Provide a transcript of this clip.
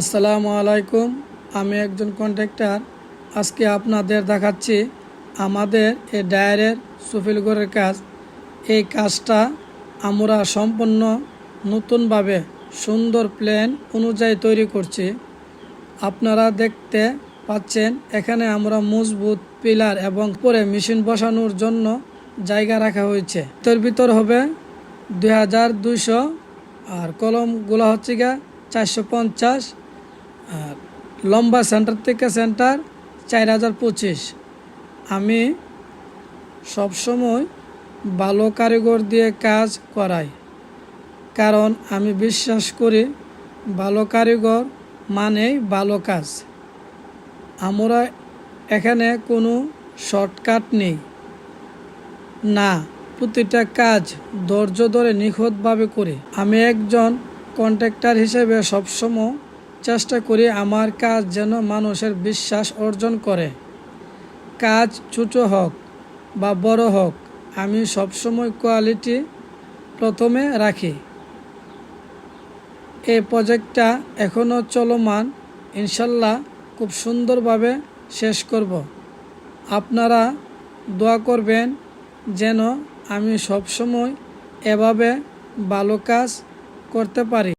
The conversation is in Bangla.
আসসালামু আলাইকুম। আমি একজন কন্ট্রাক্টর। আজকে আপনাদের দেখাচ্ছি আমাদের এই ডায়ারের সুফিলগড়ের কাজ। এই কাজটা আমরা সম্পূর্ণ নতুনভাবে সুন্দর প্ল্যান অনুযায়ী তৈরি করছি। আপনারা দেখতে পাচ্ছেন এখানে আমরা মজবুত পিলার এবং পরে মেশিন বসানোর জন্য জায়গা রাখা হয়েছে। এর ভিতর হবে 2200 আর কলমগুলো হচ্ছে গা 450 আর লম্বা সেন্টার থেকে সেন্টার 4025। আমি সবসময় ভালো কারিগর দিয়ে কাজ করাই, কারণ আমি বিশ্বাস করি ভালো কারিগর মানেই ভালো কাজ। আমরা এখানে কোনো শর্টকাট নেই না, প্রতিটা কাজ ধৈর্য ধরে নিখুঁতভাবে করি। আমি একজন কন্ট্রাক্টর হিসেবে সবসময় চেষ্টা করি আমার কাজ যেন মানুষের বিশ্বাস অর্জন করে। কাজ ছোট হোক বা বড় হোক, আমি সবসময় কোয়ালিটি প্রথমে রাখি। এই প্রজেক্টটা এখনও চলমান, ইনশাল্লাহ খুব সুন্দরভাবে শেষ করব। আপনারা দোয়া করবেন যেন আমি সবসময় এভাবে ভালো কাজ করতে পারি।